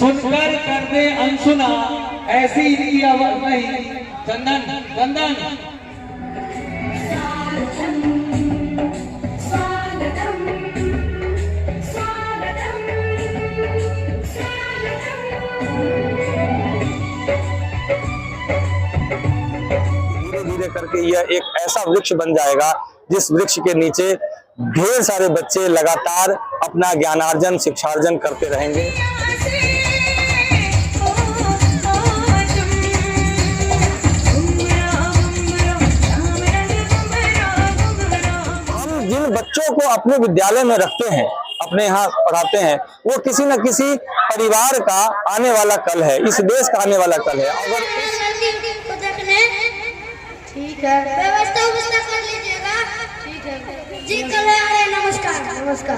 सुनकर कर दे अनसुना, ऐसी इनकी आवाज नहीं। चंदन चंदन धीरे धीरे करके यह एक ऐसा वृक्ष बन जाएगा जिस वृक्ष के नीचे ढेर सारे बच्चे लगातार अपना ज्ञानार्जन शिक्षार्जन करते रहेंगे। हम जिन बच्चों को अपने विद्यालय में रखते हैं, अपने यहाँ पढ़ाते हैं, वो किसी न किसी परिवार का आने वाला कल है, इस देश का आने वाला कल है। अगर ठीक है, व्यवस्था कर लीजिएगा। ठीक है जी, कल आ रहे। नमस्कार नमस्कार।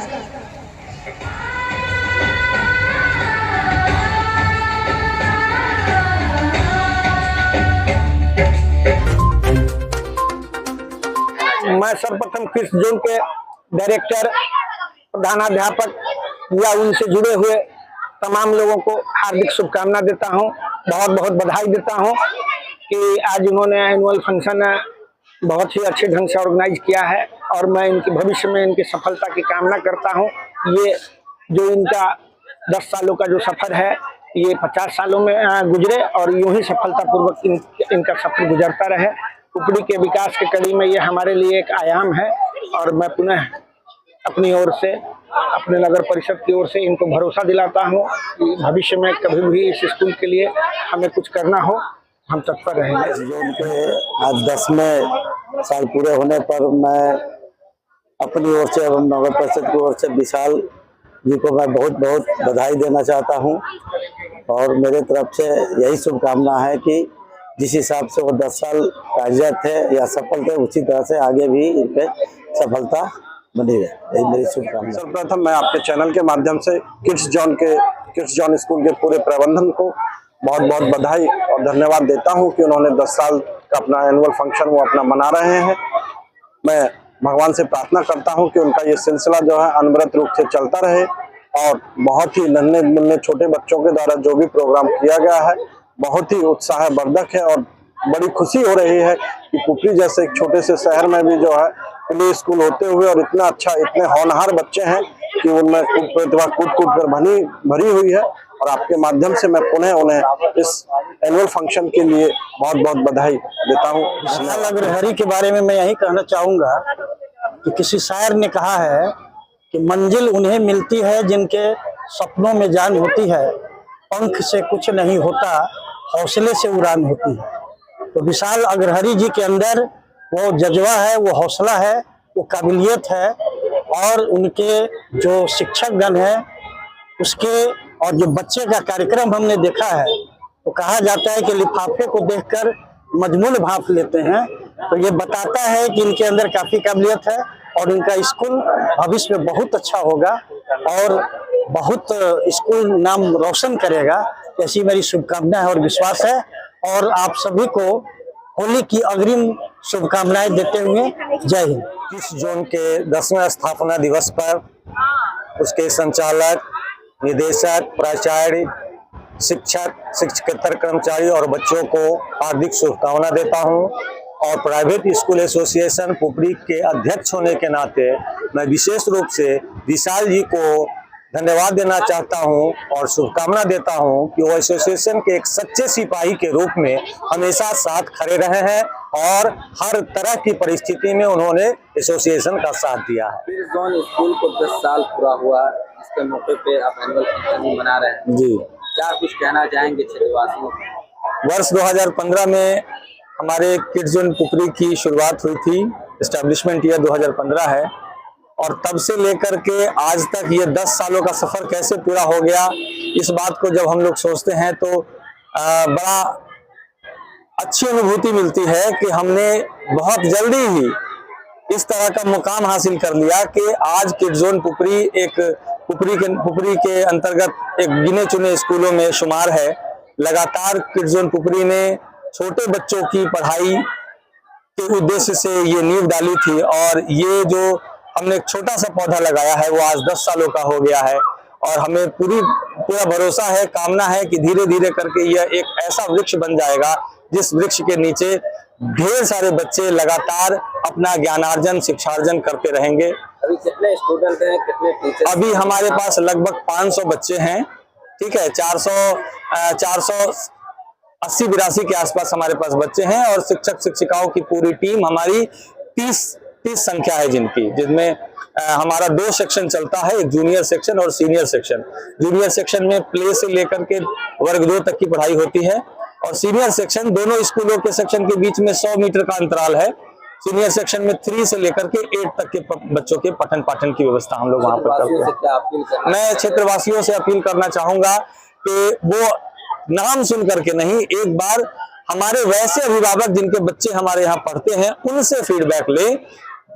मैं सर्वप्रथम किड्स जोन के डायरेक्टर, प्रधानाध्यापक या उनसे जुड़े हुए तमाम लोगों को हार्दिक शुभकामना देता हूं, बहुत बहुत बधाई देता हूं कि आज उन्होंने एनुअल फंक्शन बहुत ही अच्छे ढंग से ऑर्गेनाइज किया है और मैं इनके भविष्य में इनकी सफलता की कामना करता हूं। ये जो इनका 10 सालों का जो सफर है, ये 50 सालों में गुजरे और यूं ही सफलतापूर्वक इनका सफर गुजरता रहे। पुपरी के विकास की कड़ी में ये हमारे लिए एक आयाम है और मैं पुनः अपनी ओर से, अपने नगर परिषद की ओर से इनको भरोसा दिलाता हूँ कि भविष्य में कभी भी इस स्कूल के लिए हमें कुछ करना हो, हम तत्पर रहेंगे। जोन के आज 10वें साल पूरे होने पर मैं अपनी ओर से एवं नगर परिषद की ओर से विशाल जी को मैं बहुत बहुत बधाई देना चाहता हूं और मेरे तरफ से यही शुभकामना है कि जिस हिसाब से वो 10 साल कार्यरत थे या सफल थे, उसी तरह से आगे भी इन पे सफलता बनी रहे, यही मेरी शुभकामना। सर्वप्रथम मैं आपके चैनल के माध्यम से किड्स जॉन स्कूल के पूरे प्रबंधन को बहुत बहुत बधाई और धन्यवाद देता हूं कि उन्होंने 10 साल का अपना एनुअल फंक्शन वो अपना मना रहे हैं। मैं भगवान से प्रार्थना करता हूं कि उनका ये सिलसिला जो है अनवरत रूप से चलता रहे और बहुत ही नन्हे मुन्ने छोटे बच्चों के द्वारा जो भी प्रोग्राम किया गया है बहुत ही उत्साहवर्धक है और बड़ी खुशी हो रही है कि पुपरी जैसे एक छोटे से शहर में भी जो है प्ले स्कूल होते हुए और इतना अच्छा, इतने होनहार बच्चे हैं कि उनमें प्रतिभा कूट कर भरी हुई है और आपके माध्यम से मैं पुनः उन्हें इस एनुअल फंक्शन के लिए बहुत बहुत बधाई देता हूँ। विशाल अग्रहरि के बारे में मैं यही कहना चाहूंगा कि किसी शायर ने कहा है कि मंजिल उन्हें मिलती है जिनके सपनों में जान होती है, पंख से कुछ नहीं होता, हौसले से उड़ान होती है। तो विशाल अग्रहरि जी के अंदर वो जज्बा है, वो हौसला है, वो काबिलियत है और उनके जो शिक्षक गण है उसके और जो बच्चे का कार्यक्रम हमने देखा है, तो कहा जाता है कि लिफाफे को देखकर मजमून भांप लेते हैं। तो ये बताता है कि इनके अंदर काफी काबिलियत है और इनका स्कूल भविष्य में बहुत अच्छा होगा और बहुत स्कूल नाम रोशन करेगा, ऐसी मेरी शुभकामना है और विश्वास है। और आप सभी को होली की अग्रिम शुभकामनाएं देते हुए जय हिंद। किड्स जोन के 10वें स्थापना दिवस पर उसके संचालक, निदेशक, प्राचार्य, शिक्षक, शिक्षकेतर कर्मचारी और बच्चों को हार्दिक शुभकामना देता हूं और प्राइवेट स्कूल एसोसिएशन पुपरी के अध्यक्ष होने के नाते मैं विशेष रूप से विशाल जी को धन्यवाद देना चाहता हूं और शुभकामना देता हूं कि वो एसोसिएशन के एक सच्चे सिपाही के रूप में हमेशा साथ खड़े रहे हैं और हर तरह की परिस्थिति में उन्होंने एसोसिएशन का साथ दिया है। किड्स जॉन स्कूल को 10 साल पूरा हुआ, इसके मौके पे आप एनुअल फंक्शन मना रहे हैं जी, क्या कुछ कहना चाहेंगे क्षेत्रवासियों को? वर्ष 2015 में हमारे किड्स जोन पुपरी की शुरुआत हुई थी, एस्टेब्लिशमेंट ईयर 2015 है और तब से लेकर के आज तक ये 10 सालों का सफर कैसे पूरा हो गया, इस बात को जब हम लोग सोचते हैं तो बड़ा अच्छी अनुभूति मिलती है कि हमने बहुत जल्दी ही इस तरह का मुकाम हासिल कर लिया कि आज किड्स जोन पुपरी एक पुपरी के अंतर्गत एक गिने चुने स्कूलों में शुमार है। लगातार किड्स जोन पुपरी ने छोटे बच्चों की पढ़ाई के उद्देश्य से ये नींव डाली थी और ये जो हमने एक छोटा सा पौधा लगाया है वो आज 10 सालों का हो गया है और हमें पूरा भरोसा है, कामना है कि धीरे धीरे करके यह एक ऐसा वृक्ष बन जाएगा जिस वृक्ष के नीचे ढेर सारे बच्चे लगातार अपना ज्ञानार्जन, शिक्षार्जन करते रहेंगे। अभी कितने स्टूडेंट हैं, कितने टीचर? अभी हमारे पास लगभग 500 बच्चे हैं, ठीक है। 480-82 के आसपास हमारे पास बच्चे हैं और शिक्षक शिक्षिकाओं की पूरी टीम हमारी 30 संख्या है जिनमें हमारा 2 सेक्शन चलता है, एक जूनियर सेक्शन और सीनियर सेक्शन। जूनियर सेक्शन में प्ले से लेकर के वर्ग 2 तक की पढ़ाई होती है और सीनियर सेक्शन दोनों स्कूलों के सेक्शन के बीच में 100 मीटर का अंतराल है। सीनियर सेक्शन में 3 से लेकर के 8 तक के बच्चों के पठन पाठन की व्यवस्था हम लोग वहां पर करते हैं। मैं क्षेत्रवासियों से अपील करना चाहूंगा कि वो नाम सुन करके नहीं, एक बार हमारे वैसे अभिभावक जिनके बच्चे हमारे यहाँ पढ़ते हैं उनसे फीडबैक ले।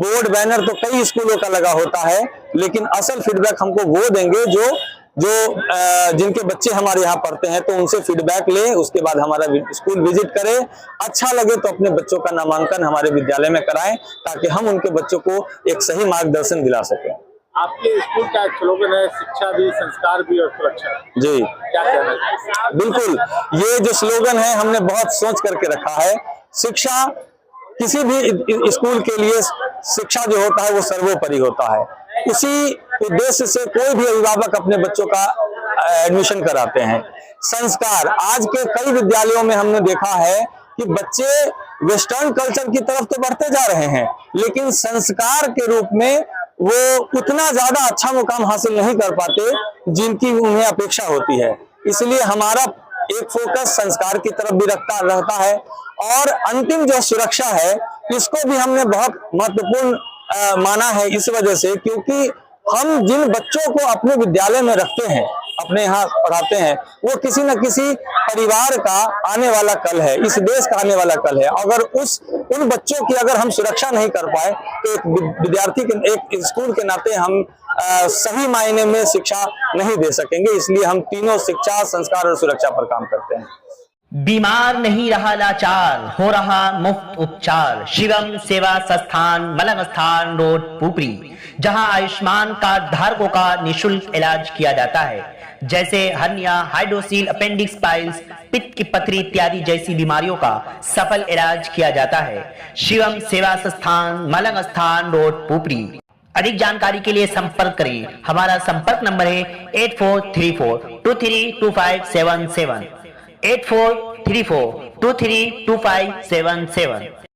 बोर्ड बैनर तो कई स्कूलों का लगा होता है, लेकिन असल फीडबैक हमको वो देंगे जो जिनके बच्चे हमारे यहाँ पढ़ते हैं, तो उनसे फीडबैक ले, उसके बाद हमारा स्कूल विजिट करें। अच्छा लगे तो अपने बच्चों का नामांकन हमारे विद्यालय में कराएं ताकि हम उनके बच्चों को एक सही मार्गदर्शन दिला सकें। आपके स्कूल का एक स्लोगन है, शिक्षा भी, संस्कार भी और सुरक्षा। जी, क्या कहना है? बिल्कुल, ये जो स्लोगन है हमने बहुत सोच करके रखा है। शिक्षा, किसी भी स्कूल के लिए शिक्षा जो होता है वो सर्वोपरि होता है। इसी उद्देश्य से कोई भी अभिभावक अपने बच्चों का एडमिशन कराते हैं। संस्कार, आज के कई विद्यालयों में हमने देखा है कि बच्चे वेस्टर्न कल्चर की तरफ तो बढ़ते जा रहे हैं, लेकिन संस्कार के रूप में वो उतना ज्यादा अच्छा मुकाम हासिल नहीं कर पाते जिनकी उन्हें अपेक्षा होती है। इसलिए हमारा एक फोकस संस्कार की तरफ भी रहता है और अंतिम जो सुरक्षा है इसको भी हमने बहुत महत्वपूर्ण माना है, इस वजह से क्योंकि हम जिन बच्चों को अपने विद्यालय में रखते हैं, अपने यहाँ पढ़ाते हैं, वो किसी न किसी परिवार का आने वाला कल है, इस देश का आने वाला कल है। अगर उन बच्चों की अगर हम सुरक्षा नहीं कर पाए तो एक विद्यार्थी के, एक स्कूल के नाते हम सही मायने में शिक्षा नहीं दे सकेंगे। इसलिए हम तीनों शिक्षा, संस्कार और सुरक्षा पर काम करते हैं। बीमार नहीं रहा लाचार, हो रहा मुफ्त उपचार। शिवम सेवा संस्थान, मलंग स्थान रोड, पुपरी, जहां आयुष्मान कार्ड धारकों का निशुल्क इलाज किया जाता है, जैसे हर्निया, हाइड्रोसील, अपेंडिक्स, पाइल्स, पित्त की पथरी इत्यादि जैसी बीमारियों का सफल इलाज किया जाता है। शिवम सेवा संस्थान, मलंग स्थान रोड, पुपरी। अधिक जानकारी के लिए संपर्क करें। हमारा संपर्क नंबर है 8434232577, 8434232577।